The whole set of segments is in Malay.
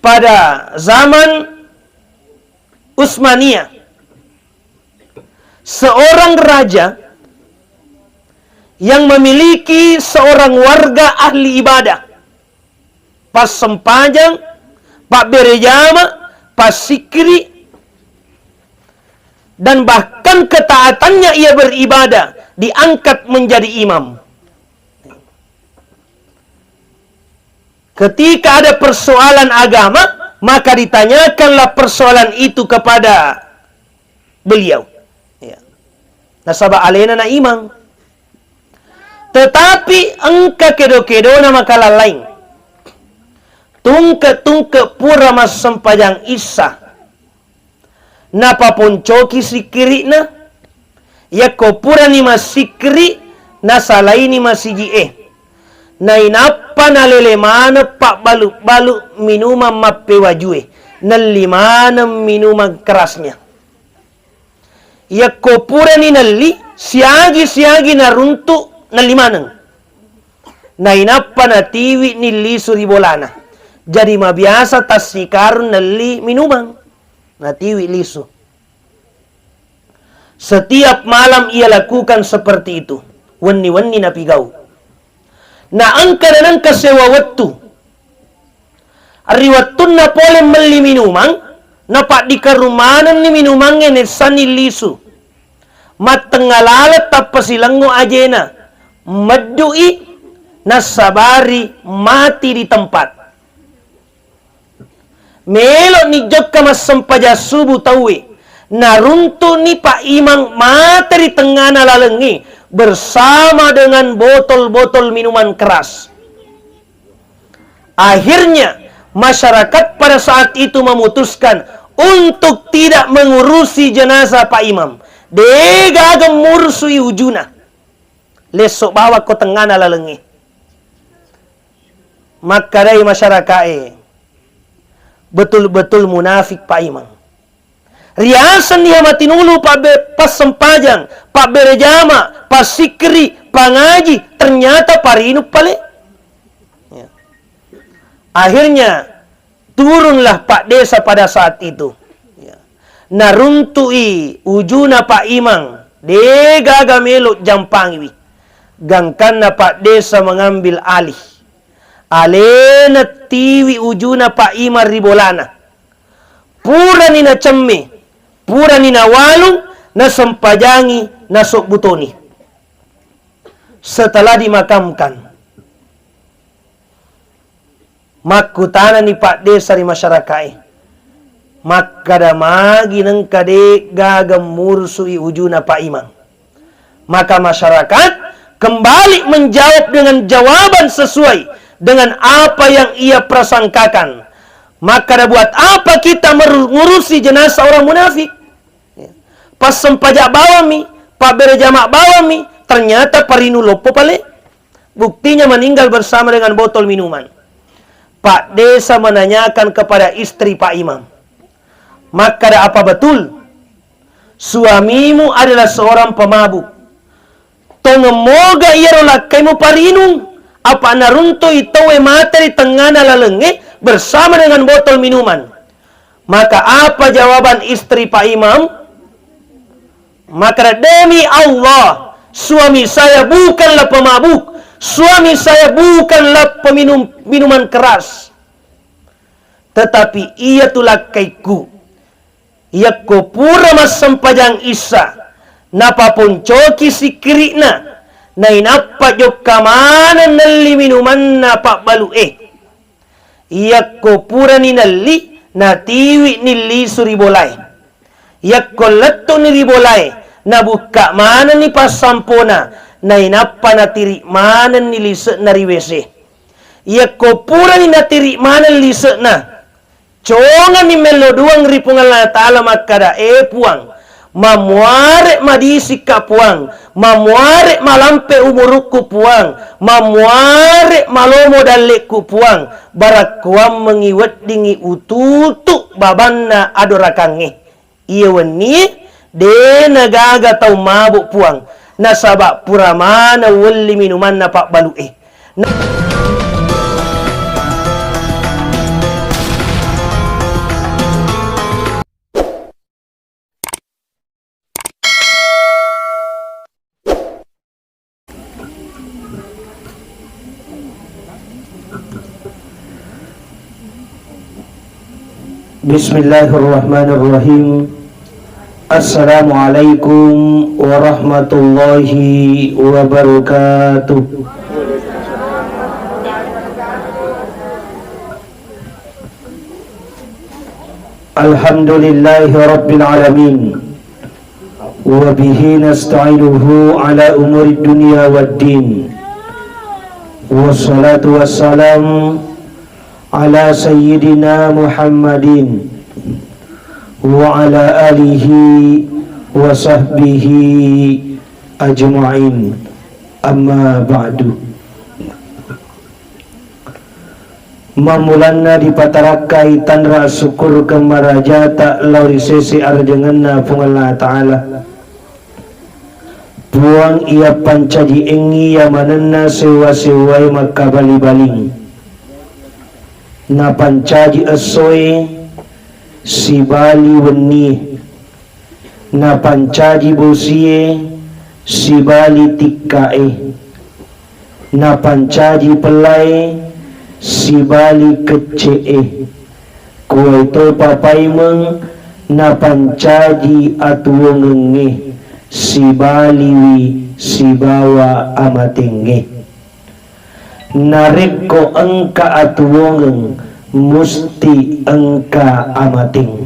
pada zaman Utsmaniyah, seorang raja yang memiliki seorang warga ahli ibadah, pas sempajang, pak berejama, pas sikri, dan bahkan ketaatannya ia beribadah diangkat menjadi imam. Ketika ada persoalan agama, maka ditanyakanlah persoalan itu kepada beliau. Ya. Nasabah alena na imam. Tetapi engka kedo-kedo na makalah lain. Tungke-tungke pura mas sempajang isa. Napa poncoki sikiri na. Ya ko pura ni mas sikiri. Nasalai ni mas siji na inapa na lelemana pak balu-balu minuman mapewajue. Nalimana minuman kerasnya. Ya ko pura ni nali. Siagi-siagi na runtuk nalimanang. Na inapa na tiwi ni lisu ribolana. Jadi mabiasa tas sikarun nali minuman. Na tiwi lisu. Setiap malam ia lakukan seperti itu. Wani-wani na pigau. Na angka dan angka sewa waktu. Ariwatun na pole meli minuman. Na pak di karumanan ni minumangnya nesani lisu. Matengalalat tapasilango ajena. Madui nasabari mati di tempat. Melo ni jokka mas sempaja subuh tawe. Naruntu ni pak imang mati di tengah nalalengi. Bersama dengan botol-botol minuman keras. Akhirnya masyarakat pada saat itu memutuskan untuk tidak mengurusi jenazah Pak Imam. Dega gemursui ujuna. Lesok bawa ko tengah lalengi. Maka dari masyarakat betul-betul munafik Pak Imam. Riasan dia mati nulu pas sempajang, pak berejama, pas sikri, pak ngaji, ternyata parinu pale. Ya. Akhirnya turunlah pak desa pada saat itu. Ya. Naruntui ujuna pak imang, dega gamelo jampangiwi. Gangkanna pak desa mengambil alih. Alena tiwi ujuna pak imang ribolana. Pura nina cemme. Pura ni nawalung, na sempajangi, na sok butoni. Setelah dimakamkan, makutana ni pak desa di masyarakat. Maka damagi nang kade gagam mursui ujuna pak imam. Maka masyarakat kembali menjawab dengan jawaban sesuai dengan apa yang ia prasangkakan. Maka dah buat apa kita mengurusi jenazah orang munafik? Pas sempajak bawami, pak berjamak bawami, ternyata parinu lopo pale. Buktinya meninggal bersama dengan botol minuman. Pak desa menanyakan kepada istri Pak Imam. Maka ada apa betul? Suamimu adalah seorang pemabuk. Tongemoga ia rolak kaimu parinu. Apa narunto itowe materi tengah lalenge bersama dengan botol minuman. Maka apa jawaban istri Pak Imam? Maka demi Allah, suami saya bukanlah pemabuk. Suami saya bukanlah peminum minuman keras. Tetapi ia tulah kaiku. Ia kopura mas sempajang isa. Napa pun coki sikirina. Na inapa jok kamanan nali minuman napa balu Ia kopura ni nali na tiwi ni lisu ribolay. Ia koleto ni ribolay na buka mana ni pasampona na inapa na tiri mana ni lise na riwese. Ia kopura ni na tiri mana lise na. Congan ni meloduang ripungan na ta'ala makada puang. Mamuare madisi ka puang. Mamuare malampe umurukku puang. Mamuare malomo dalekku puang. Barakuam mengiwet dingi ututu babanna adorakange. Iya weni de nagaga tau mabuk puang. Nasabak puramana wali minuman na pak balu Bismillahirrahmanirrahim. Assalamualaikum warahmatullahi wabarakatuh. Alhamdulillahi rabbil alamin. Wa bihi nasta'inuhu ala umuri dunya waddin. Wassalatu wassalamu ala sayyidina Muhammadin wa ala alihi wa sahbihi ajma'in, amma ba'du. Mamulanna dipatarakai tanra syukur kemaraja tak lauri sesi arjanganna pungalna ta'ala. Buang ia pancaji engi yamananna sewa-sewai makabali-baling. Na pancaji asoe si bali weni, na pancaji bosie si bali tikae, na pancaji pelai si bali kecee, kue to papai meng na pancaji atuwengenge si bali wi si bawa amatenge. Nareko engka atuwongeng musti engka amating.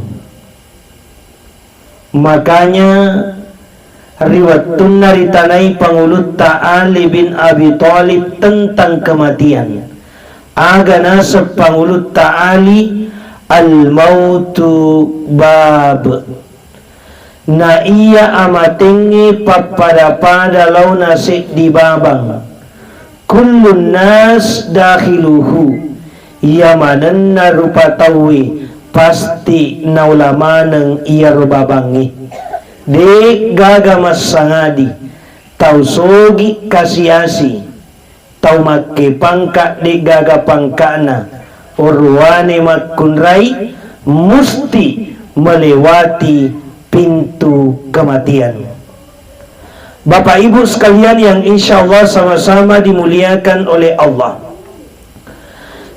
Makanya riwayatun naritanai pangulut Ta'ali bin Abi Thalib tentang kematian. Agana sepangulut Ta'ali al-mautu bab. Na iya amatingi papada lau nasi di babang. Kullun nas dakhiluhu, ia manenna rupa tawi pasti naulamaneng ia rubabangi. Dek gaga masangadi tau sogi kasiasi, tau make pangka dek gaga pangkana urwane makunrai musti melewati pintu kematian. Bapak Ibu sekalian yang insya Allah sama-sama dimuliakan oleh Allah,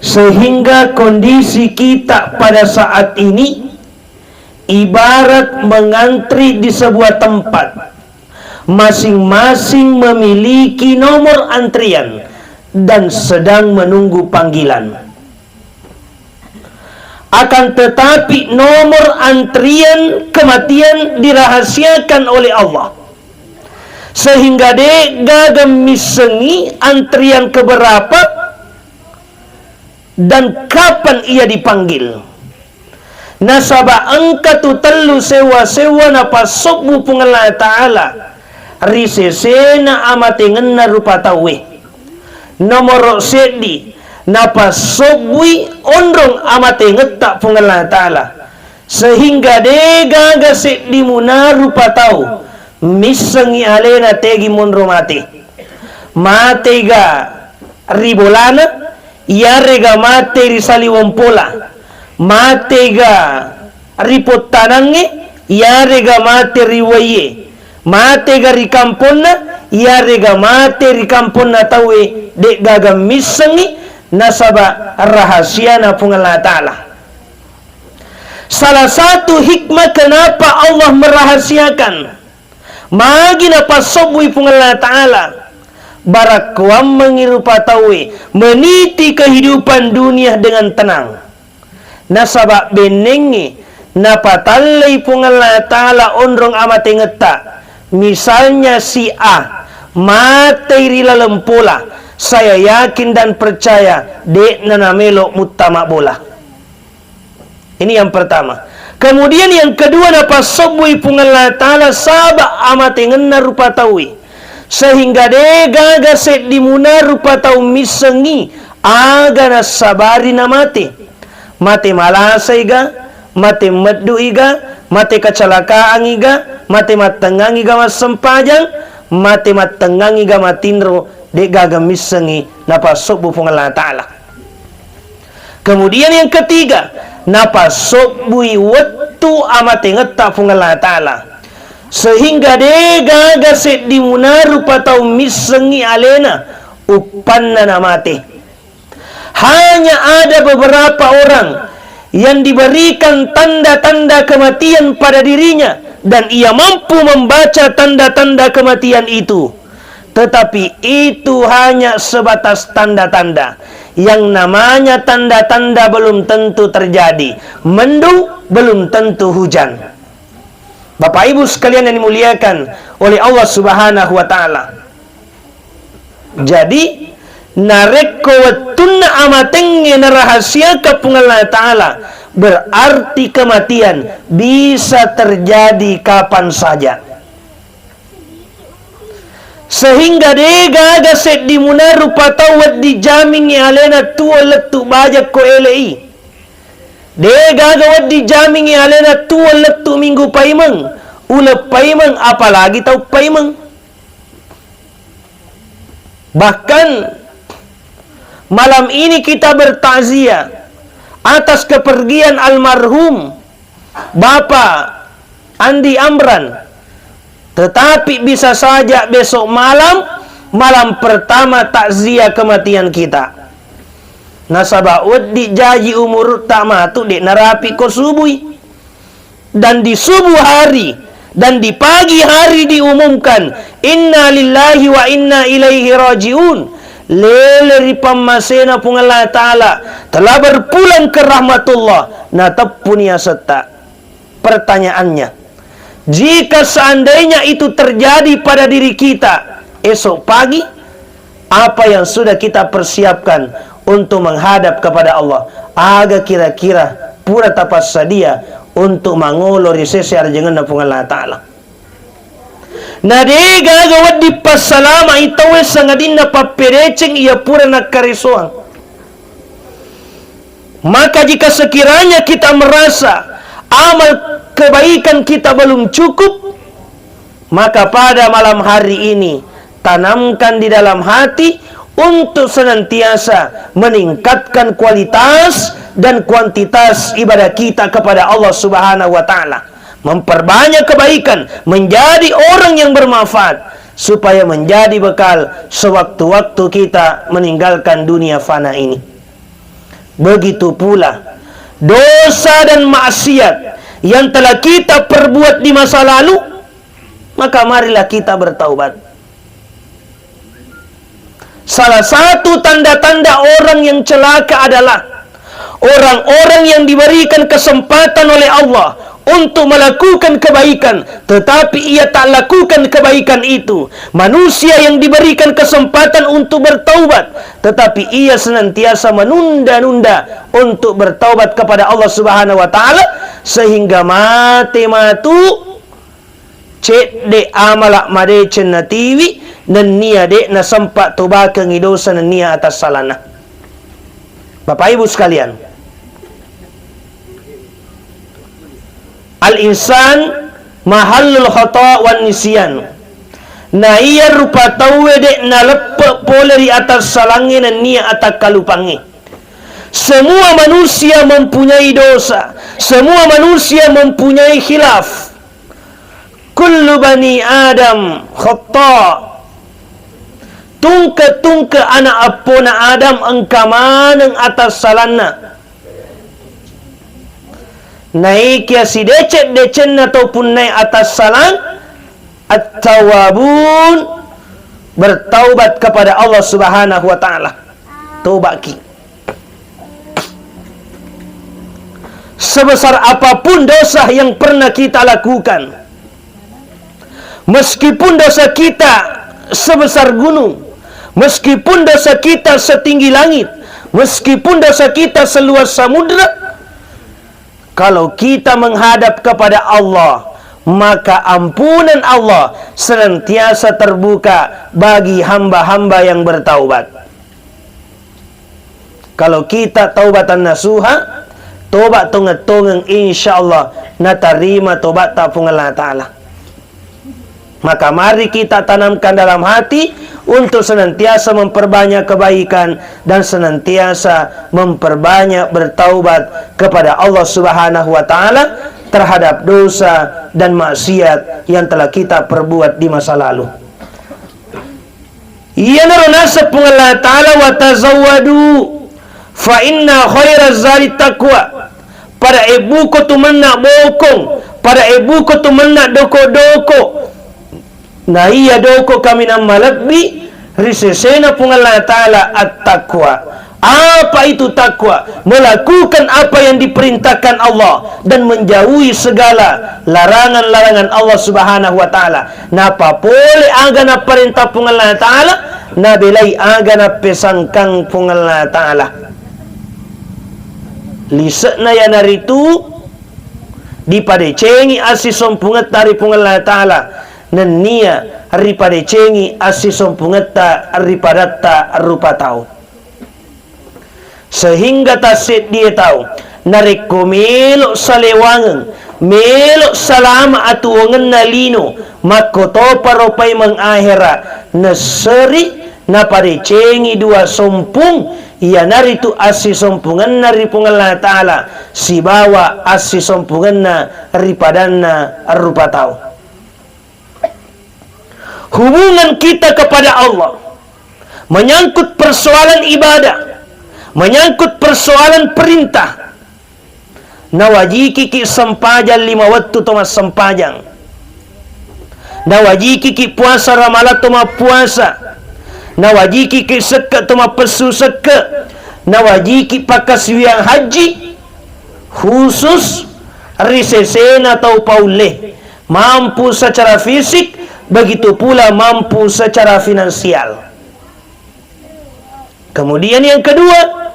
sehingga kondisi kita pada saat ini ibarat mengantri di sebuah tempat, masing-masing memiliki nomor antrian dan sedang menunggu panggilan. Akan tetapi nomor antrian kematian dirahasiakan oleh Allah, sehingga de gagam misengi antrian keberapa dan kapan ia dipanggil. Nasaba angka tu telu sewa-sewa na pasok mu pungalna ta'ala risesena amatingan rupa tawe. Nomor sedi na pasok bui ondrong amatingan tak pungalna ta'ala, sehingga de gaga sedi muna rupa tau misengi alena tegi monro mate ga ribolana yarega mate risali wompola, mate ga ripot tanange yarega mate riwaye, mate ga rikamponna yarega mate rikamponna tawe dek gaga misengi nasaba rahasia na pungalna ta'ala. Salah satu hikmah kenapa Allah merahasiakan magina pasobui pungalna ta'ala barakwam mengirupa tawe meniti kehidupan dunia dengan tenang. Nasaba benengi napatallay pungalna ta'ala ondrong amate ngeta. Misalnya si A matay rilalempola, saya yakin dan percaya dek nanamelo mutama bola. Ini yang pertama. Kemudian yang kedua napasobui pungalna ta'ala saba amatengenna rupa tawi, sehingga de gaga set dimuna rupa tau misengi aga nasabari na mate malasay ga, mate meddu iga, mate kecelakaan iga, mate matengang iga masempajang, mate matengang iga matinro de gaga misengi napasobu pungalna ta'ala. Kemudian yang ketiga napasobui wattu amate ngeta pungalna ta'ala, sehingga de gaga set dimuna rupa tau misengi alena upanna namate. Hanya ada beberapa orang yang diberikan tanda-tanda kematian pada dirinya, dan ia mampu membaca tanda-tanda kematian itu. Tetapi itu hanya sebatas tanda-tanda. Yang namanya tanda-tanda belum tentu terjadi. Mendung belum tentu hujan. Bapak Ibu sekalian yang dimuliakan oleh Allah Subhanahu wa taala. Jadi nareko watunna amatenge rahasia kapung Allah taala, berarti kematian bisa terjadi kapan saja. Sehingga dega gaset di munaru patawat di jamingi alena tua letu bajak ko elei. Dega gawat di jamingi alena tua letu minggu paimeng. Ula paimeng apalagi tahu paimeng. Bahkan malam ini kita bertakziah atas kepergian almarhum Bapak Andi Amran. Tetapi bisa saja besok malam pertama takziah kematian kita. Nasabah uddi jaji umur tamatu dek narapi ko subui. Dan di subuh hari dan di pagi hari diumumkan, inna lillahi wa inna ilaihi rajiun. Leleri pamasena pung Allah Ta'ala telah berpulang ke rahmatullah. Natapunia serta. Pertanyaannya, jika seandainya itu terjadi pada diri kita esok pagi, apa yang sudah kita persiapkan untuk menghadap kepada Allah? Aga kira-kira pura tapas sadia untuk mangolori sese arjangan pung Allah Ta'ala. Nadega gawat di pasalama itawe sangadin na papereceng ia pura nakarisoang. Maka jika sekiranya kita merasa amal kebaikan kita belum cukup, maka pada malam hari ini tanamkan di dalam hati untuk senantiasa meningkatkan kualitas dan kuantitas ibadah kita kepada Allah Subhanahu wa taala. Memperbanyak kebaikan, menjadi orang yang bermanfaat supaya menjadi bekal sewaktu-waktu kita meninggalkan dunia fana ini. Begitu pula dosa dan maksiat yang telah kita perbuat di masa lalu, maka marilah kita bertaubat. Salah satu tanda-tanda orang yang celaka adalah orang-orang yang diberikan kesempatan oleh Allah untuk melakukan kebaikan, tetapi ia tak lakukan kebaikan itu. Manusia yang diberikan kesempatan untuk bertaubat, tetapi ia senantiasa menunda-nunda untuk bertaubat kepada Allah Subhanahu wa taala, sehingga mati matu cek de amalak made cenna tiwi dan nia de na sempat tobakang idosa na nia atas salana. Bapak Ibu sekalian, al-insan mahallul khata' wan nisyan. Na iya rupa tawe de na lepe poleri atas salangi na nia atas kalupangi. Semua manusia mempunyai dosa. Semua manusia mempunyai khilaf. Kullu bani Adam khata'. Tungke-tungke anak apona Adam engkamaneng atas salana. Naik ya si decet-decet ataupun naik atas salang. At-tawabun, bertaubat kepada Allah Subhanahu wa taala. Taubat ki. Sebesar apapun dosa yang pernah kita lakukan, meskipun dosa kita sebesar gunung, meskipun dosa kita setinggi langit, meskipun dosa kita seluas samudra, kalau kita menghadap kepada Allah, maka ampunan Allah senantiasa terbuka bagi hamba-hamba yang bertaubat. Kalau kita taubatan nasuha, tobat tongeng-tongeng, insyaallah natarima tobat tapung Allah Ta'ala. Maka mari kita tanamkan dalam hati untuk senantiasa memperbanyak kebaikan dan senantiasa memperbanyak bertaubat kepada Allah Subhanahu wa taala terhadap dosa dan maksiat yang telah kita perbuat di masa lalu. Ya narunasa pung Allah Ta'ala wa tazawwadu Fa inna khairaz zadi taqwa. Para ibu ko tu menak bokong, para ibu ko tu menak doko-doko. Na iya doko kami na malagbi risesena pung Allah Ta'ala at-taqwa. Apa itu takwa? Melakukan apa yang diperintahkan Allah dan menjauhi segala larangan-larangan Allah Subhanahu wa taala. Napa pole agana perintah pung Allah Ta'ala, na belai agana pesangkang pung Allah Ta'ala. Lisakna ya naritu dipadecengi asisom pungat dari pung Allah Ta'ala. Nenia ripadecengi asisom pungata ripadatta rupa tau. Sehingga tasit dia tahu nareko melok salewangan, melok salama atuangan nalino, makoto paropai mengahera naseri napade cengi dua sompung, ia naritu asi sompungan nari Allah Ta'ala, si bawa asi sompungan na ripadanna rupa tahu. Hubungan kita kepada Allah menyangkut persoalan ibadah, menyangkut persoalan perintah. Nawajiki ki sempajan 5 waktu toma sempajang. Nawajiki ki puasa ramalat toma puasa. Nawajiki ki seka toma pesu seka. Nawajiki pakas wiang haji khusus risesena atau pauleh. Mampu secara fisik, begitu pula mampu secara finansial. Kemudian yang kedua,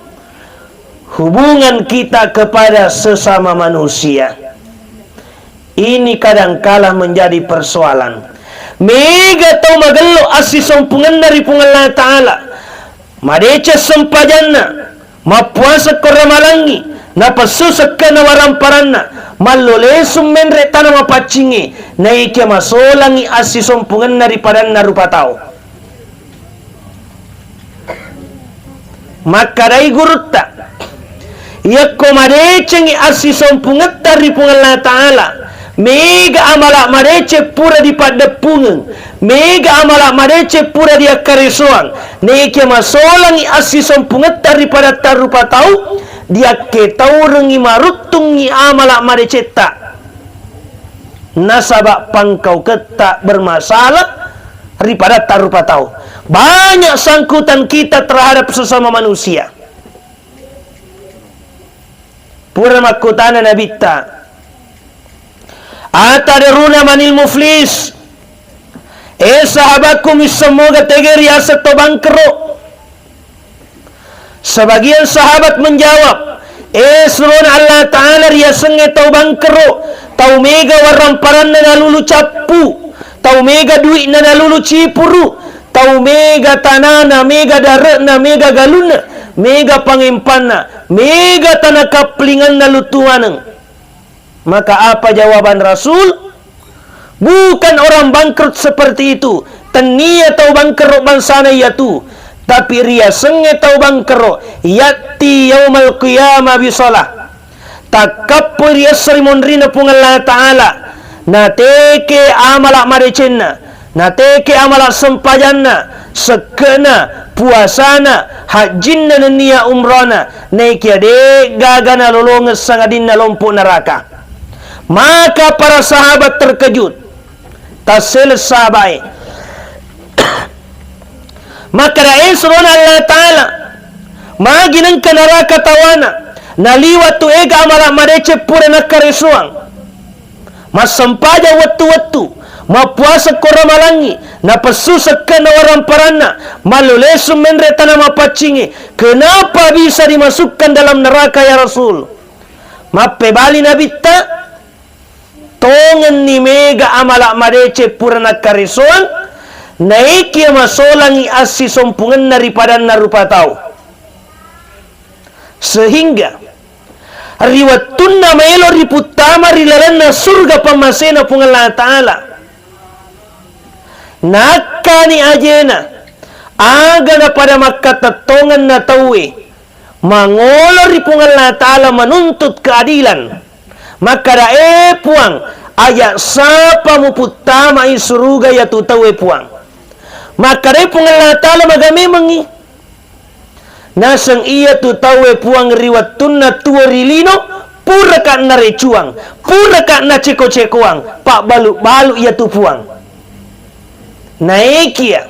hubungan kita kepada sesama manusia. Ini kadangkala menjadi persoalan. Mega tau magelo asi sompungan dari Allah Ta'ala. Madeca sempajanna, mapuasa koramalangi, napasusak na waramparanna, malolesum menre tanah mapacingi, naikya masolangi asi sompungan dari padanna rupa tau. Makarai gurutta yakko madecengi asi sompungat dari Allah Ta'ala, mega amala madece pura di padapungan, mega amala madece pura di akaresoang, neke masolangi asi sompungat daripada tarupa tau, dia ketaurengi marutungi amala madece tak nasabak pangkau ketak bermasalah daripada tarupa tau. Banyak sangkutan kita terhadap sesama manusia. Pura makutana nabita. Atadaruna manil muflis. Sahabatku semoga tegeri asat to bangkero. Sebagian sahabat menjawab, suruh Allah Ta'ala riasenge tau bangkero, tau mega waramparan na nalulu capu, tau mega duit na nalulu cipuru, tau mega tanana, mega daratna, mega galuna, mega pangimpanna, mega tanah kaplingan na lutuanang. Maka apa jawaban Rasul? Bukan orang bangkrut seperti itu. Tania tau bangkrut bansana yatu, tapi ria senge tau bangkrut yati yaumal qiyamah bisalah. Takapur ria serimonrina pung Allah Ta'ala, na teke amalak marecenna, na teke amalak sempajanna, sekena puasana, hajinna nania umrana, nekia de gagana lolonges sangadinna lompo neraka. Maka para sahabat terkejut, tak selesai. Maka raisron Allah Ta'ala maginang ka neraka tawana, naliwat tu ega amalak marece pura nakaresuang, masampaja watu-watu, mapuasa koramalangi, napasusak ka na waramparanna, malulesum menre tanah mapacingi. Kenapa bisa dimasukkan dalam neraka ya Rasul? Mapebali nabita tongan ni mega amalak madece pura nakaresuang, naiki masolangi asi sompungan daripada narupa tau. Sehingga riwatunna maelo riputama rilalanna surga pamasena pung Allah Ta'ala. Nakani ajena agana pada makata tongan na tawe mangolo ripung Allah Ta'ala menuntut keadilan. Maka puang ayak sapa muputama isuruga ya tutawe puang. Maka pung Allah Ta'ala magame mengi Nasang iya tu tawe puang riwat tunna tua rilino, pura ka na recuang, pura ka na ceko-cekoang, pak balu ia tu puang. Naikia,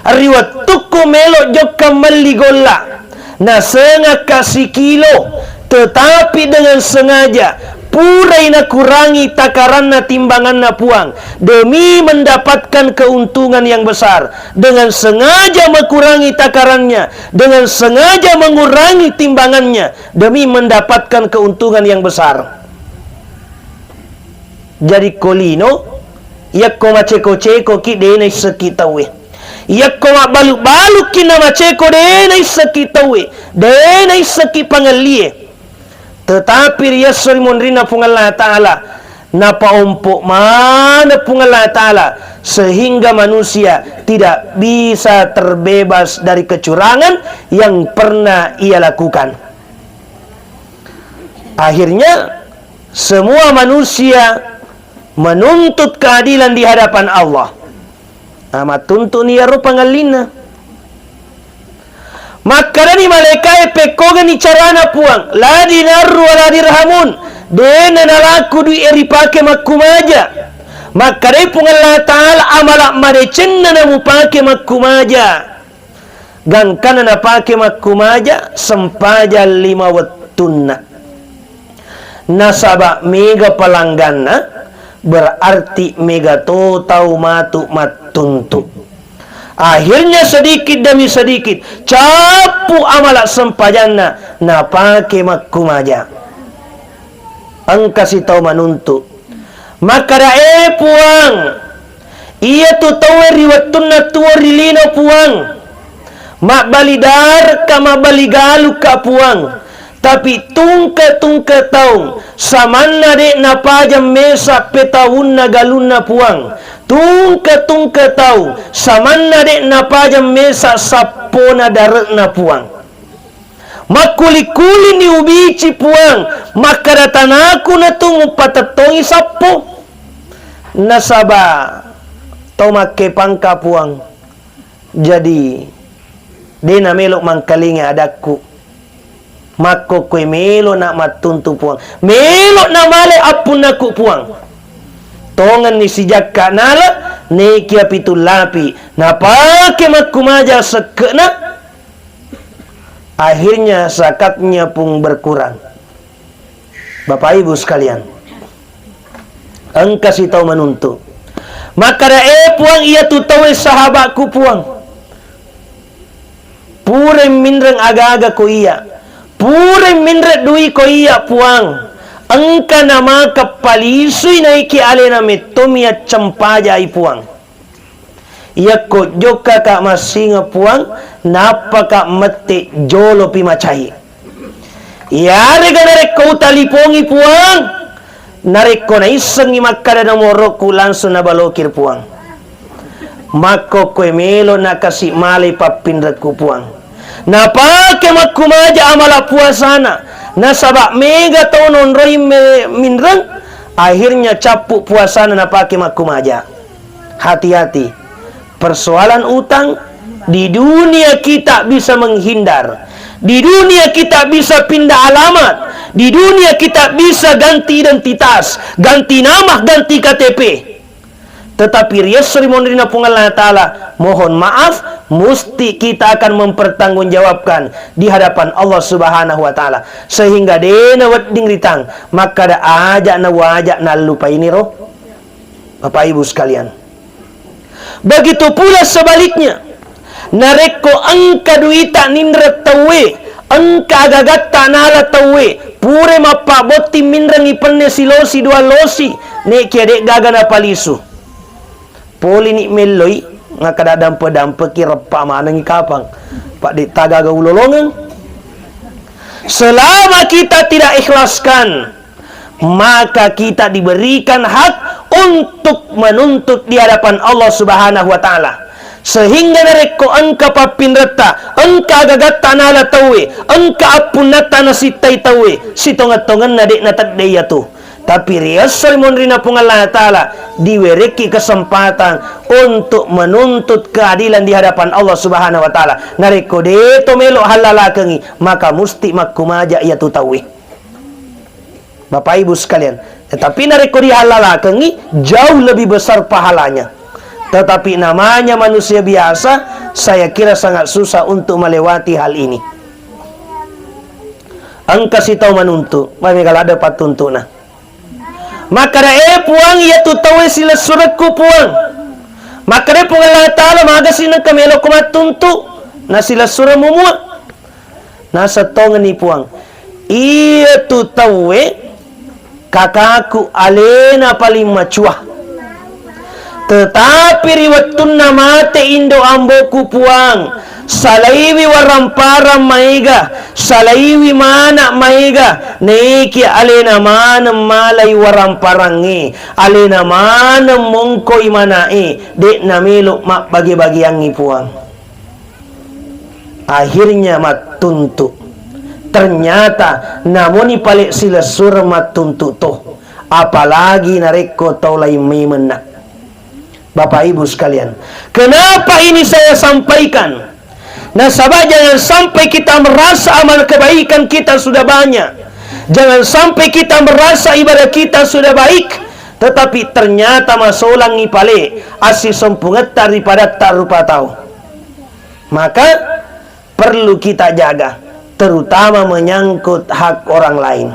riwat tuku melo joka meligola, na sengah kasih kilo, tetapi dengan sengaja, purai na kurangi takaran na timbangan na puang, demi mendapatkan keuntungan yang besar. Dengan sengaja mengurangi takarannya, dengan sengaja mengurangi timbangannya, demi mendapatkan keuntungan yang besar. Jadi kolino, ia koma ceko-ceko ki denai sekitawe. Ia koma balu-balu ki nama ceko denai sekitawe, denai seki pangalie. Tetapi dia sering menerima Allah Ta'ala, napa ompok mana Allah Ta'ala, sehingga manusia tidak bisa terbebas dari kecurangan yang pernah ia lakukan. Akhirnya semua manusia menuntut keadilan di hadapan Allah. Amat tuntut ni rupa ngalina. Maka ni malaikat pekogan ni carana puang, la dinaru wala dirhamun, dena nalaku du eri pake makumaja. Maka ni pun Allah Ta'ala amalak marecenna namu pake makumaja. Gan kana na pake makumaja sempaja 5 wattunna. Nasaba mega palanggana berarti mega to tau matu matuntu. Akhirnya sedikit demi sedikit capu amalak sempajanna na pake makumaja. Angkasi tau manuntu. Maka dae puang. Ia tu tawe riwattunna tuwa rilino puang. Mak balidar kama baligalu ka puang. Tapi tungka taung samanna dek na pajam mesa petahunna galunna puang. Tungka taung samanna dek na pajam mesa sapona darekna puang. Makuli-kuli ni ubici puang, maka datanaku na tungu patatongi sapo. Nasaba tau make pangka puang. Jadi dena melok mangkalingi adaku. Mako kue melo nak matuntu puang, melo na male apun aku puang. Tongan ni si jaka nala nekia pitu lapi na pake makumaja sekena. Akhirnya zakatnya pun berkurang. Bapak Ibu sekalian, engkau si tahu menuntu. Maka puang ia tu tahu sahabatku puang. Pure minreng aga-aga ko iya. Pure minre dui ko iya puang. Engka nama kapalisui naiki alena metomia cempaja i puang. Ia ko joka ka masinga puang, napa ka mete jolo pi macai. Ia rega narek ko talipongi puang. Narek ko na iseng i makada na moroku langsung na balokir puang. Mako kwe melo na kasih malay papindrat ko puang. Napake makumaja amala puasana, nasaba mega tonon roy minrang, akhirnya capuk puasana napake makumaja. Hati-hati, persoalan utang di dunia kita bisa menghindar, di dunia kita bisa pindah alamat, di dunia kita bisa ganti identitas, ganti nama, ganti KTP. Tetapi Yesus menerima Allah Ta'ala, mohon maaf, mesti kita akan mempertanggungjawabkan di hadapan Allah Subhanahu Wa Ta'ala. Sehingga dena wedding ritang, maka da ajak na wajak na lupa ini roh. Bapak Ibu sekalian, begitu pula sebaliknya. Nareko angka duita nindra tawe, angka agagata nala tawe, pure mapaboti minrangi penne silosi dua losi, nek kede gaga na palisu. Poli ni meloi ngakada dampe kira pa manangi kapang pak di tagaga ulolongan. Selama kita tidak ikhlaskan, maka kita diberikan hak untuk menuntut di hadapan Allah Subhanahu Wa Ta'ala. Sehingga nareko angka papinrata, angka agagata nala tawe, angka apunata na sitai tawe, sitongat-tongan na dek na taddeya tu. Tapi riasal monrina pung Allah Ta'ala diwereki kesempatan untuk menuntut keadilan di hadapan Allah Subhanahu Wa Ta'ala. Nareko deto melok halalakengi, maka musti makumaja ia tutawi. Bapak Ibu sekalian, tetapi nareko dihalalakengi jauh lebih besar pahalanya. Tetapi namanya manusia biasa, saya kira sangat susah untuk melewati hal ini. Angka si tahu menuntut, bagi kalau ada patuntuk nah. Maka dah puang ia tu tahu sila suratku puang. Maka dah puang Allah Ta'ala maga sina kamelo kumatuntuk na sila surah mumua. Nasa tongan ni puang. Ia tu tahu kakakku alena paling macuah. Tetapi riwatun namate indo amboku puang. Salaiwi warampara maiga, salaiwi mana maiga, neki alena mana malai waramparangi, alena mana mongko imanae, dek namelo mak bagi-bagi yang puang. Akhirnya matuntuk. Ternyata namoni palik sila sur matuntuk toh. Apalagi nareko taulai memena. Bapak Ibu sekalian, kenapa ini saya sampaikan? Nah, sahabat, jangan sampai kita merasa amal kebaikan kita sudah banyak. Jangan sampai kita merasa ibadah kita sudah baik, tetapi ternyata masolang ngipale asih sempunget daripada tak rupa tahu. Maka perlu kita jaga, terutama menyangkut hak orang lain.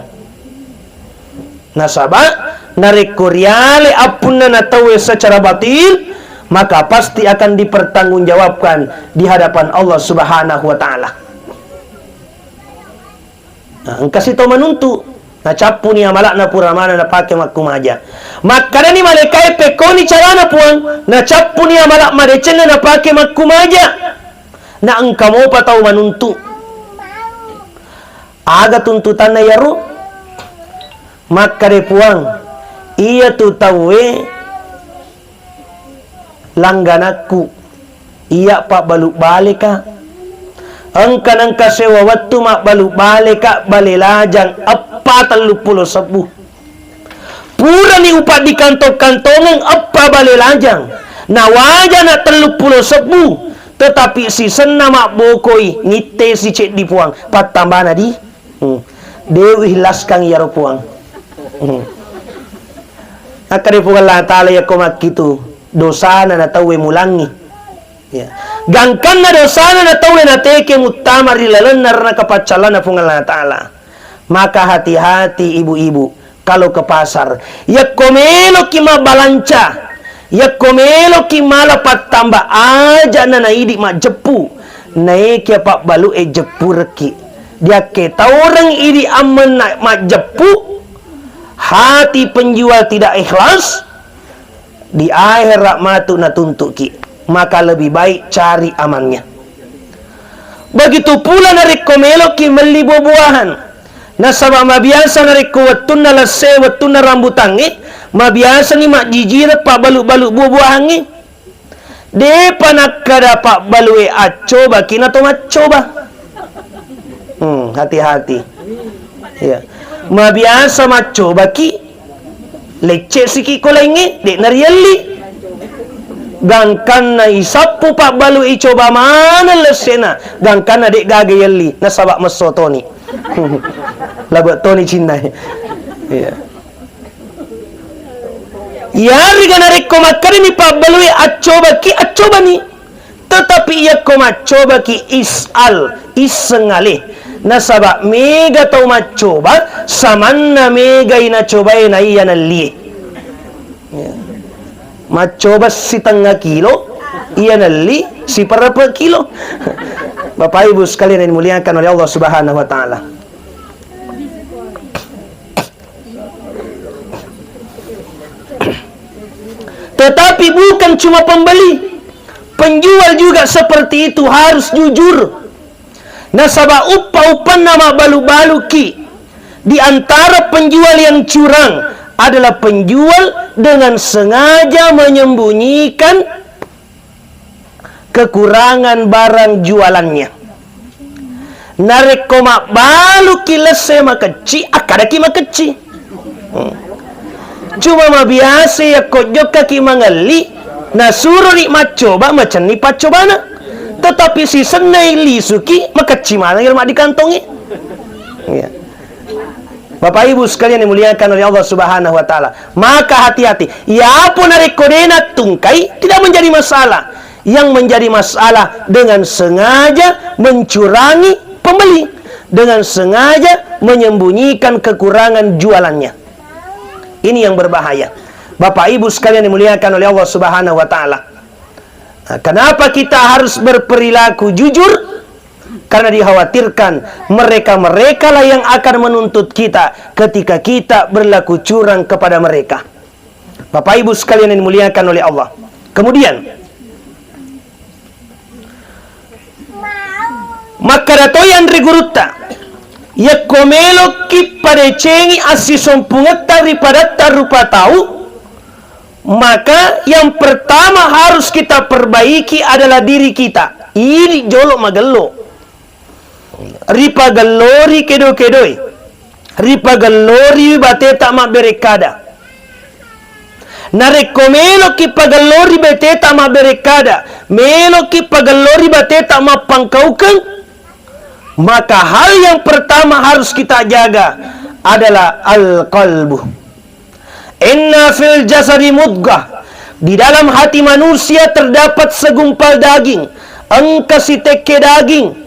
Nah, sahabat, narikuriale apun na tahu secara batil, maka pasti akan dipertanggungjawabkan di hadapan Allah Subhanahu Wa Ta'ala. Nah, kasih tahu menuntu, na capu ni amalak na pura mana na pakai makumaja. Maka ni malaikai pekoni carana puang, na capu ni amalak madecen na pakai makumaja. Na engkau mau patau menuntu. Aga tuntutan na yaru, maka de puang, ia tu tahu langganaku iya pak baluk balik ka angkan sewa waktu mak baluk balik ka balilajang apa 30 sebuh pura ni upat di kantong-kantongan apa balilajang na wajah na 30 sebuh tetapi si sena mak bokoi ngite si cek di puang pat tambah nadi dewi hilas kang yaro puang akari puang Allah Ta'ala ya komak gitu dosa na tahu mulangi ya gangkan na dosa na tahu na teke mutamar dilalenar na kapacalan na Allah Ta'ala. Maka hati-hati ibu-ibu kalau ke pasar ya komelo kima balanca ya komelo kima lapat tambah aja na naidi mak jepu naik ya pak balu jepu reki dia ke orang idi amen mak jepu hati penjual tidak ikhlas di akhirat matu na tuntuk ki, maka lebih baik cari amannya. Begitu pula dari komelo ki meli buah-buahan. Nah sabab mabiasa dari kuwatun na lase watun na rambutangi, mabiasa ni mak jijir pak baluk-baluk buah-buahan ni. Depa nak kada pak balue acoba kina to macoba. Hati-hati. Ya. Mabiasa macoba ki leceh siki ko laingi dek nariali gangkan na isapu pak balu icoba mana lesena gangkan na dek gagayali na sabak meso Tony labat Tony Cina ya yari ganarek ko makari ni pak balu acoba ki acoba ni tetapi ia ko macoba ki isengale na sabak mega tau macoba samanna mega ina coba ina iya nali ya. Macoba si setengah kilo iya nali si berapa kilo Bapak Ibu sekalian yang dimuliakan oleh Allah Subhanahu Wa Ta'ala. Tetapi bukan cuma pembeli, penjual juga seperti itu harus jujur. Nasabah upa-upan nama balu-balu ki. Di antara penjual yang curang adalah penjual dengan sengaja menyembunyikan kekurangan barang jualannya. Narek komak balu ki lese makeci akada ki makeci. Cuma mah biasa ya kojok kaki mangali. Nah suruh nikmat coba macam ni pat coba na. Tetapi si senai li suki maka cimana ilmu dikantongi. Ya. Bapak Ibu sekalian yang dimuliakan oleh Allah Subhanahu wa taala, maka hati-hati. Ya pun hari kodena tungkai tidak menjadi masalah. Yang menjadi masalah dengan sengaja mencurangi pembeli, dengan sengaja menyembunyikan kekurangan jualannya. Ini yang berbahaya. Bapak Ibu sekalian dimuliakan oleh Allah Subhanahu wa taala. Nah, kenapa kita harus berperilaku jujur? Karena dikhawatirkan mereka-mereka lah yang akan menuntut kita ketika kita berlaku curang kepada mereka. Bapak Ibu sekalian yang dimuliakan oleh Allah. Kemudian, maka datoyan rigurutta ya komelo ki padecengi asi sompungeta ripada tarupa tahu. Maka yang pertama harus kita perbaiki adalah diri kita. Ini jolok magelo. Ripa galori kedo-kedoi. Ripa galori bateta ma berekada. Narekomelo ki pagalori bateta ma berekada. Melo ki pagalori bateta ma pangkaukan. Maka hal yang pertama harus kita jaga adalah al-qalbu. Inna fil jasadi mudghah. Di dalam hati manusia terdapat segumpal daging. Engka si teke daging.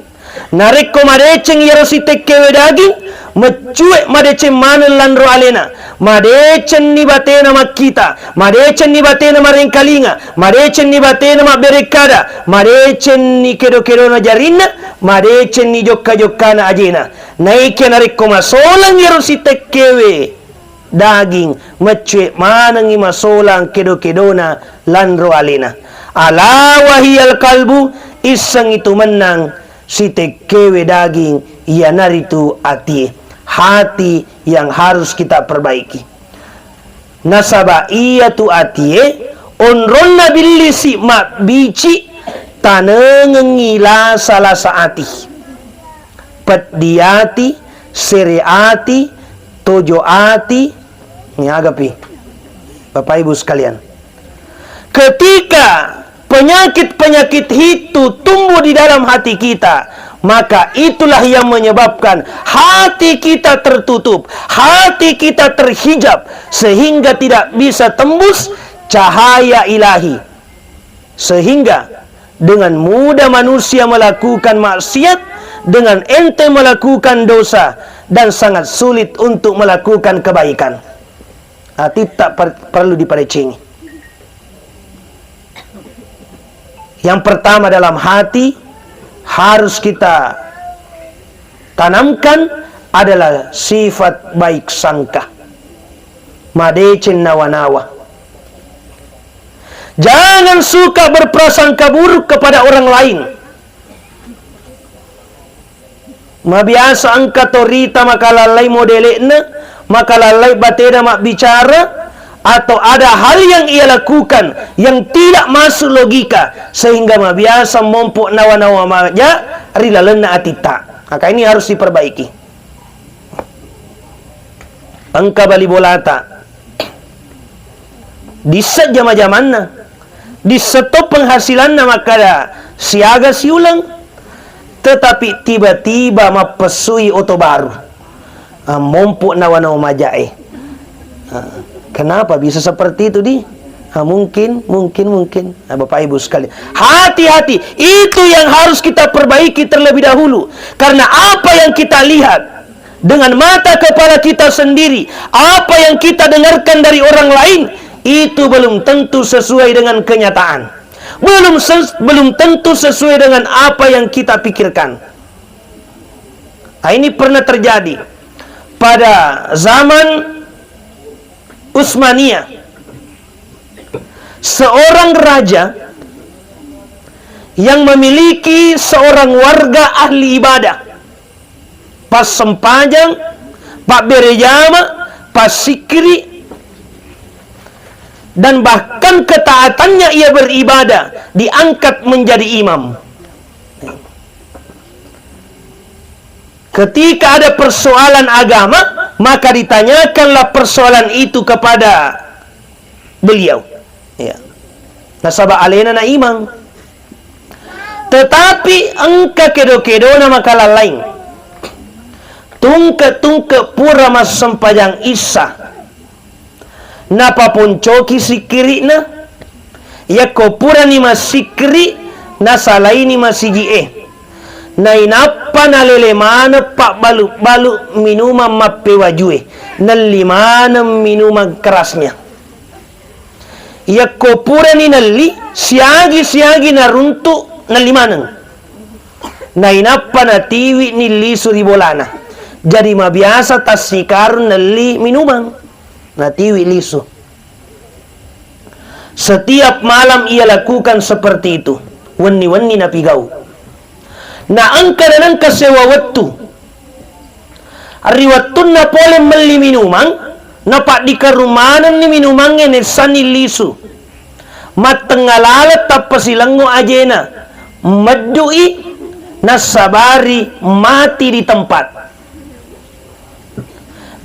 Nareko madeceng yaro si teke daging. Mecuek madeceng mana landro alena. Madeceng ni batena makita. Madeceng ni batena marengkalinga. Madeceng ni batena berekada. Madeceng ni kedo-kedo na jarina. Madeceng ni jokka-jokka na ajena. Naiknya nareko masolang yaro si tekewe daging mecuek manangi masolang kedo-kedona landro alena. Ala wahiyal kalbu, iseng itu menang si tekewe daging ia naritu hati yang harus kita perbaiki. Nasaba iya tu atie onronna billisi mak bici tanengengila salah saati petdiati sereati tojoati. Ini agapi Bapak Ibu sekalian, ketika penyakit-penyakit itu tumbuh di dalam hati kita, maka itulah yang menyebabkan hati kita tertutup, hati kita terhijab, sehingga tidak bisa tembus cahaya ilahi, sehingga dengan mudah manusia melakukan maksiat, dengan ente melakukan dosa, dan sangat sulit untuk melakukan kebaikan. Hati tak perlu dipadecengi. Yang pertama dalam hati harus kita tanamkan adalah sifat baik sangka. Madecen nawa-nawa. Jangan suka berprasangka buruk kepada orang lain. Mabiasa angka torita maka lalai modelena, maka lalai bateda mak bicara, atau ada hal yang ia lakukan yang tidak masuk logika sehingga mabiasa mompok nawa-nawa maja rilalena atita. Maka ini harus diperbaiki. Angka bali bolata di sejama-jamanna, di setop penghasilanna maka ada siaga siulang, tetapi tiba-tiba mapesui oto baru. Mompok nawa-nawa majae. Kenapa bisa seperti itu di? Mungkin. Bapak Ibu sekalian, hati-hati. Itu yang harus kita perbaiki terlebih dahulu. Karena apa yang kita lihat dengan mata kepala kita sendiri, apa yang kita dengarkan dari orang lain, itu belum tentu sesuai dengan kenyataan. Belum tentu sesuai dengan apa yang kita pikirkan. Nah, ini pernah terjadi pada zaman Utsmaniyah. Seorang raja yang memiliki seorang warga ahli ibadah, pas sempajang, pak berejama, pas sikri, dan bahkan ketaatannya ia beribadah diangkat menjadi imam. Ketika ada persoalan agama, maka ditanyakanlah persoalan itu kepada beliau. Ya. Nasaba alena na imam. Tetapi engka kedo-kedo na makala lain. Tungke pura mas sempajang isa. Napa pun coki sikiri na. Ya ko pura ni masikri na salai ni masiji na inapa na lelemana pak balu minuman mapewajue na limana minuman kerasnya. Ya ko pura ni nali siagi na runtu na limanan na inapa na tiwi ni lisu di bolana. Jadi mabiasa tas sikarun nali minuman na tiwi lisu. Setiap malam ia lakukan seperti itu. Wani-wani na pigau. Na angka dan angka sewa waktu. Ariwatun na pole meli minuman. Napak di kerumanan ni minuman ini sani lisu. Matengalalat tapasilango ajena. Madui nasabari mati di tempat.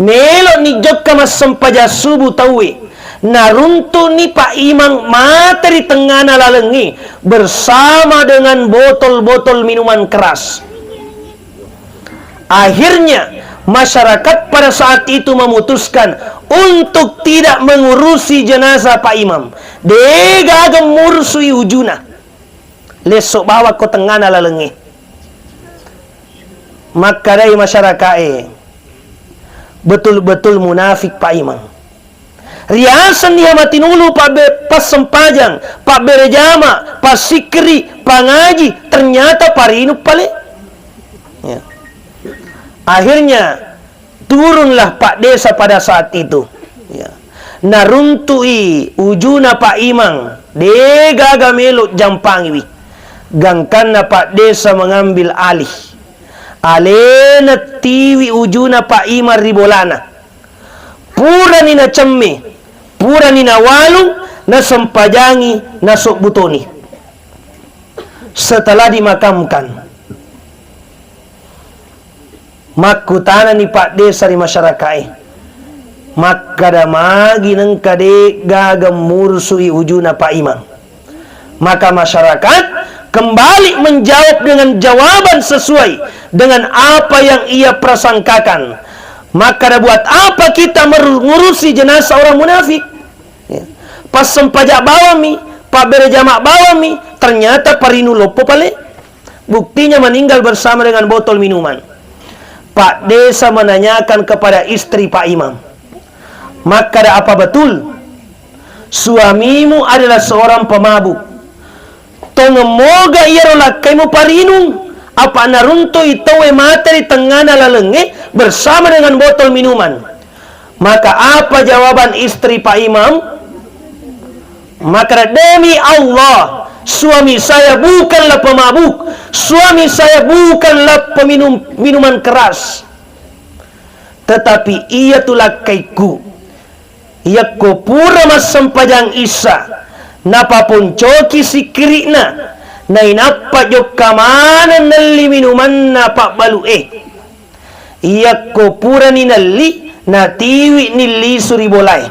Melo ni jokka mas sempaja subuh tawe. Naruntu ni Pak Imam materi tengah lalengi bersama dengan botol-botol minuman keras. Akhirnya masyarakat pada saat itu memutuskan untuk tidak mengurusi jenazah Pak Imam. Dega gemursui ujuna. Lesok bawa ko tengah lalengi. Maka dari masyarakat betul-betul munafik Pak Imam. Riasan dia mati nulu pas sempajang, pak berjama, pas sikri, pangaji, ternyata parinu pale. Ya. Akhirnya turunlah Pak Desa pada saat itu. Ya. Naruntui ujuna Pak Imam, degaga meluk jampangiwi. Gangkanna Pak Desa mengambil alih. Alena tiwi ujuna Pak Imam ribolana. Pura ni na cemme. Pura ni na walung, na sempajangi, na sok butoni. Setelah dimakamkan, makutana ni Pak Desa di masyarakat. Maka damagi nang kade gagam mursui ujuna Pak Imam. Maka masyarakat kembali menjawab dengan jawaban sesuai dengan apa yang ia prasangkakan. Maka buat apa kita mengurusi jenazah orang munafik? Ya. Pas sempajak bawami, Pak berjamak bawami, ternyata parinu lopo pale. Buktinya meninggal bersama dengan botol minuman. Pak Desa menanyakan kepada istri Pak Imam, maka ada apa betul? Suamimu adalah seorang pemabuk. Tongemoga ia rolakaimu parinung. Apa narunto itowe materi tengana lalenge bersama dengan botol minuman. Maka apa jawaban istri Pak Imam? Maka demi Allah, suami saya bukanlah pemabuk, suami saya bukanlah peminum minuman keras, tetapi ia tulakaiku. Ia ko pura mas sempajang isa, napapun coki sikirina. Na inapa jok kamanan nali minuman na pak balu Iya ko pura ni nali na tiwi ni lisu ribolay.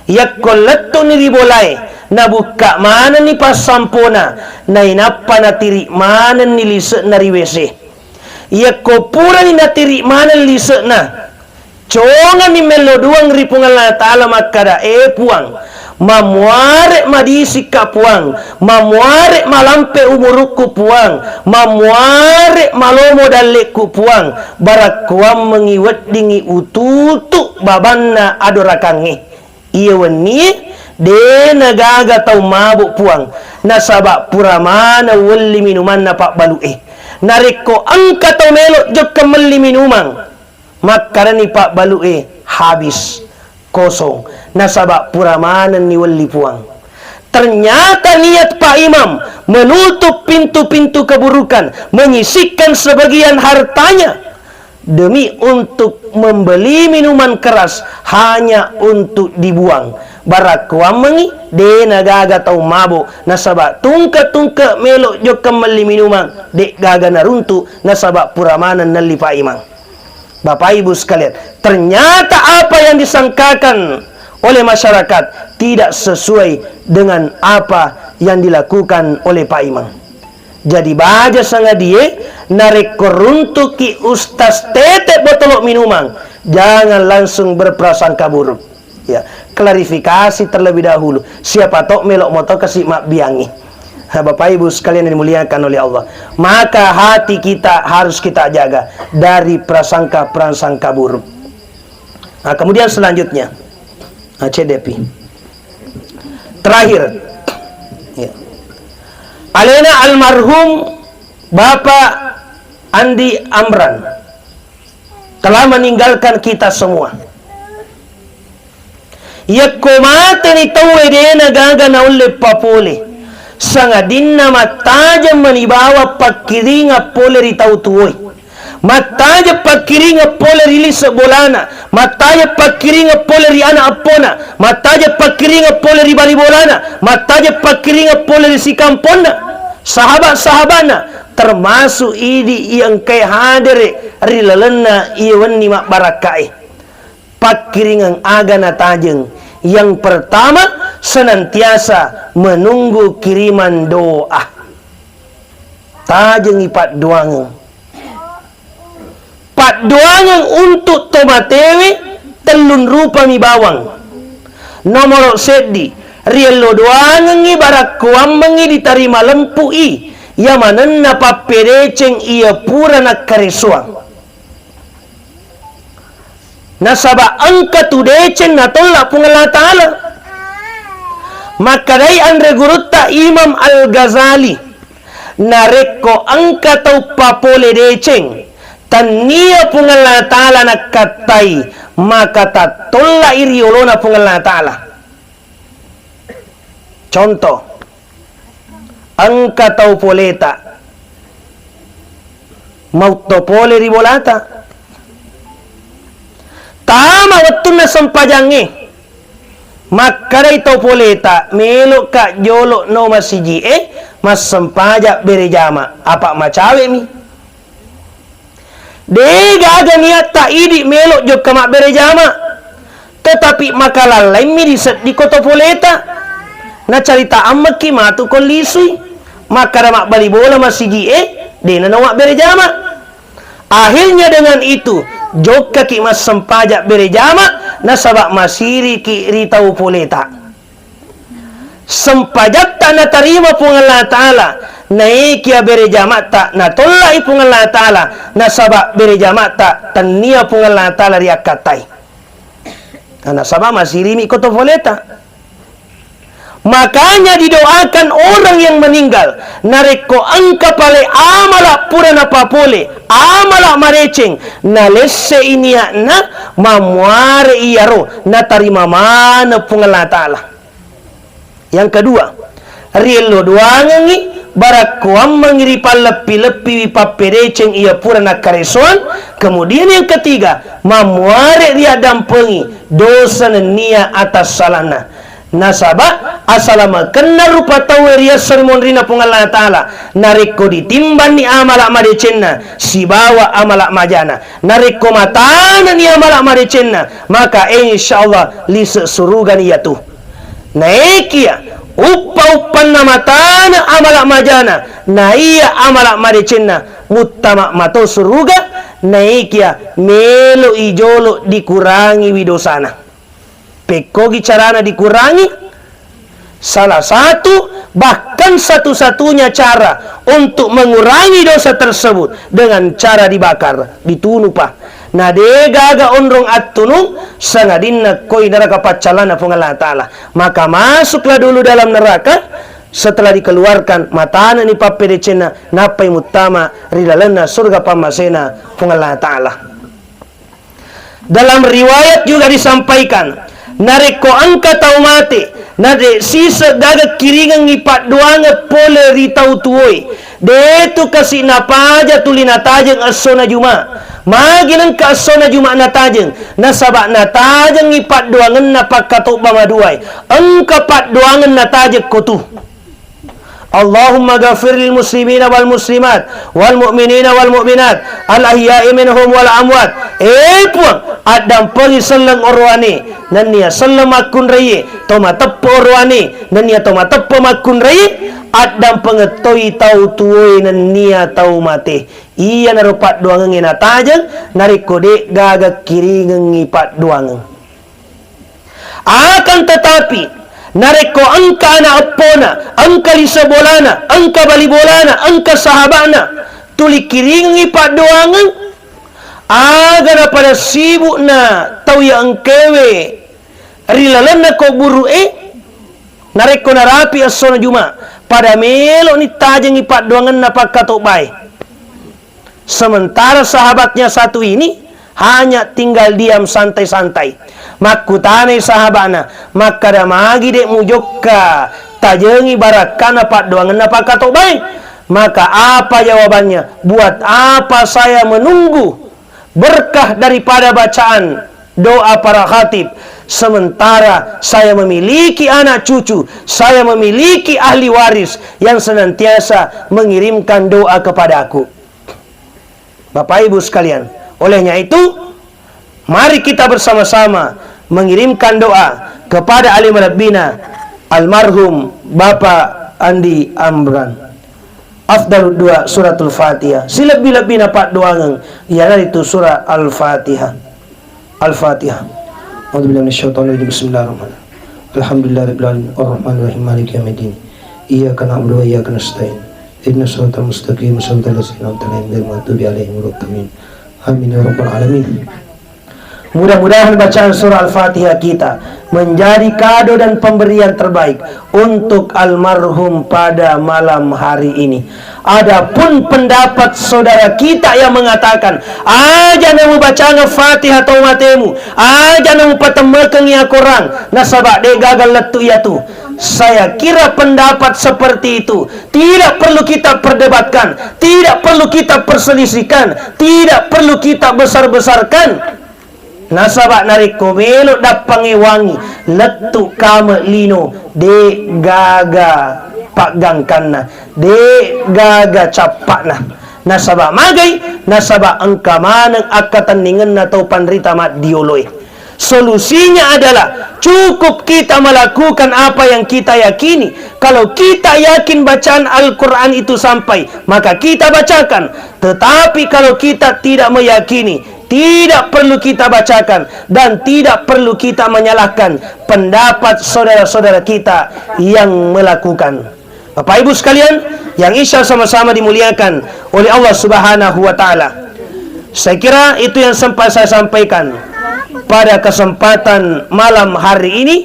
Iya ko leto ni ribolay na buka mana ni pasampona na inapa na tiri mana ni lisu na riwese. Iya ko pura ni na tiri mana lisu na. Conga ni meloduang ripungan la ta'ala makada puang. Mamuare madisi kapuang, mamuare malampe umurukku puang, mamuare malomo dalekku puang, barakuam mengiwet dingi ututu babanna adorakange. Iya weni de nagaga tau mabuk puang, nasaba puramana wali minuman na pak balu nariko angka tau melok jok kemeli minuman, maka ni pak balu habis. Kosong, nasabak puramanan ni wali puang. Ternyata niat Pak Imam menutup pintu-pintu keburukan, menyisihkan sebagian hartanya demi untuk membeli minuman keras hanya untuk dibuang. Barakuam mengi de nagaga tau mabo nasabak tungka melok jok kembali minuman de gaga naruntu nasabak puramanan nali Pak Imam. Bapak Ibu sekalian, ternyata apa yang disangkakan oleh masyarakat tidak sesuai dengan apa yang dilakukan oleh Pak Imam. Jadi baja sangat dia narik koruntuki ustaz tetek botolok minuman, jangan langsung berprasangka buruk. Ya, klarifikasi terlebih dahulu. Siapa tok melok motor kasih mak biangi. Bapak Ibu sekalian yang dimuliakan oleh Allah, maka hati kita harus kita jaga dari prasangka-prasangka buruk. Nah, kemudian selanjutnya, CDP. Terakhir, ya. Alena almarhum Bapak Andi Amran telah meninggalkan kita semua. Ya komate ni tawe dena gaga na ulle papole. Sangadinna mataja manibawa pakiringa pole ritau tuoi. Mataja pakiringa pole rili sebolana. Mataja pakiringa pole ri ana apona. Mataja pakiringa pole ri bali bolana. Mataja pakiringa pole ri si kampona. Sahabat-sahabana termasuk idi yang kay hadere ri lalena iwan ni mak barakai. Pakiringang aga na tajeng. Yang pertama, senantiasa menunggu kiriman doa. Tajeng ipat doangang. Pat doangang untuk tomatewe telun rupa mi bawang. Nomor sedi, rielo doangang ibarat kuambangi diterima lempu i. Yamanenna papereceng ia pura nak karesuang. Nasaba angka tu deceng na tolak pun Allah Ta'ala. Maka dari andre gurutta Imam Al-Ghazali nareko angka tau papole deceng tania pun Allah Ta'ala nak katai, maka tak tolak iri olona pun Allah Ta'ala. Contoh, angka tau poleta mau to pole ribolata tama waktu na sampajangi, maka dari tau poleta melok ka jolok no masiji mas sampaja berejama apa macawe mi dega aga niat tak idi melok jok kamak berejama, tetapi makalah lain mi di kota poleta na cerita amak ki matu kolisui, maka ramak bali bola masiji dena nawak berejama. Akhirnya dengan itu jok ki mas sempajak berejama nasabak masiri ki ritau poleta. Sempajak tak na terima pun Allah Ta'ala, naik ya berejama tak na tolak pun Allah Ta'ala, nasabak berejama tak tania pun Allah Ta'ala riak katai. Nasabak masiri mi koto poleta. Makanya didoakan orang yang meninggal nareko angka pale amala pura na papole amala mareceng na lesse ini na mamuare iyaro na tarima mana pun Allah Ta'ala. Yang kedua, rielo doangangi barakuam mengiri palepi-lepi papereceng iya pura na karesoan. Kemudian yang ketiga, mamuare dia dampengi dosa nia atas salana. Nasabah asalama kena rupa taweria sermon rina pun Allah Ta'ala nareko ditimban ni amalak madecenna si bawa amalak majana nareko matana ni amalak madecenna, maka insyaallah lisa surugan iya tu naikia uppa-uppan na matana amalak majana na iya amalak madecenna mutamak mato suruga naikia melo ijolo dikurangi widosana. Pekogi carana dikurangi. Salah satu bahkan satu-satunya cara untuk mengurangi dosa tersebut dengan cara dibakar, ditunu pa. Nah degaga ondrong atunu sangadinna koi neraka pacalana pun Allah Ta'ala. Maka masuklah dulu dalam neraka. Setelah dikeluarkan matana ni paperecena napai mutama rilalena surga pamasena pun Allah Ta'ala. Dalam riwayat juga disampaikan nareko angka tau mate nade sisa gaga kiringan ngipat doanga pole ritau tuoi de tu kasih napaja tuli natajeng asona juma magilang ka asona juma natajeng nasabak natajeng ngipat doangan napak katok bama duai angka pat doangan natajeng kotu Allahumma ghafir lil muslimina wal muslimat wal mu'minina wal mu'minat al ahya'i minhum wal amwat. Puang adam pergi seleng orwani nania selem akun raya toma tepo orwani nania toma tepo makun raya adam pengetoi tau tuoi nania tau mate. Iya narupat doang ngena tajang nariko de gaga kiri ngipat doang. Akan tetapi nareko angka anak apona, angka lisa bolana, angka bali bolana, angka sahabana, tuli kiring ipat doangan, agar pada sibuk na tau ya angkewe, rilalan na ko buru nareko narapi asona juma, pada melo ni tajang ipat doangan na pakatok bay. Sementara sahabatnya satu ini hanya tinggal diam santai-santai. Makutane sahabana maka dah magi dek mujokka tajengi barakana pak doangan apa katok baik. Maka apa jawabannya? Buat apa saya menunggu berkah daripada bacaan doa para khatib, sementara saya memiliki anak cucu, saya memiliki ahli waris yang senantiasa mengirimkan doa kepada aku. Bapak Ibu sekalian, olehnya itu mari kita bersama-sama mengirimkan doa kepada alim rabbina almarhum Bapak Andi Amran. Afdal dua suratul Fatihah. Silab-bilabina pak doangan ialah itu surah Al-Fatihah. Al-Fatihah. A'udzubillahi minasyaitonir rajim. Bismillahirrahmanirrahim. Alhamdulillahirabbil alamin arrahmanir rahim maliki yaumiddin. Iyyaka na'budu wa iyyaka nasta'in. Ihdinas siratal mustaqim siratal ladzina an'amta 'alaihim ghairil maghdubi 'alaihim waladdallin. Amin ya rabbal alamin. Mudah-mudahan bacaan surah Al-Fatihah kita menjadi kado dan pemberian terbaik untuk almarhum pada malam hari ini. Adapun pendapat saudara kita yang mengatakan aja namu bacaan Al-Fatihah atau matemu, aja namu patemakan ya korang nasabak de gagal letu ya tu. Saya kira pendapat seperti itu tidak perlu kita perdebatkan, tidak perlu kita perselisihkan, tidak perlu kita besar-besarkan. Nasabak nariko melo dapangi wangi letu kame lino de gaga pagangkanna de gaga capakna nasabak magai nasabak angka maneng akatan ningen atau panrita mat dioloi. Solusinya adalah cukup kita melakukan apa yang kita yakini. Kalau kita yakin bacaan Al-Quran itu sampai, maka kita bacakan. Tetapi kalau kita tidak meyakini, tidak perlu kita bacakan dan tidak perlu kita menyalahkan pendapat saudara-saudara kita yang melakukan. Bapak Ibu sekalian yang insya sama-sama dimuliakan oleh Allah Subhanahu wa taala. Saya kira itu yang sempat saya sampaikan pada kesempatan malam hari ini.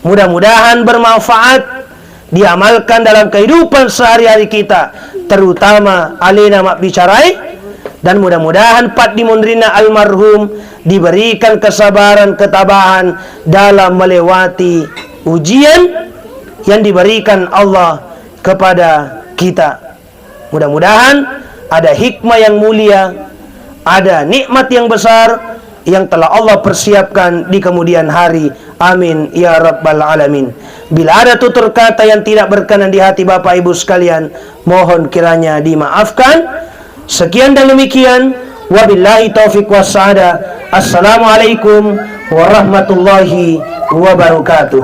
Mudah-mudahan bermanfaat, diamalkan dalam kehidupan sehari-hari kita, terutama alina mak bicarai. Dan mudah-mudahan Pak Dimundrina almarhum diberikan kesabaran, ketabahan dalam melewati ujian yang diberikan Allah kepada kita. Mudah-mudahan ada hikmah yang mulia, ada nikmat yang besar yang telah Allah persiapkan di kemudian hari. Amin ya rabbal alamin. Bila ada tutur kata yang tidak berkenan di hati Bapak Ibu sekalian, mohon kiranya dimaafkan. Sekian dan demikian, wabillahi taufiq wassa'adah. Assalamualaikum warahmatullahi wabarakatuh.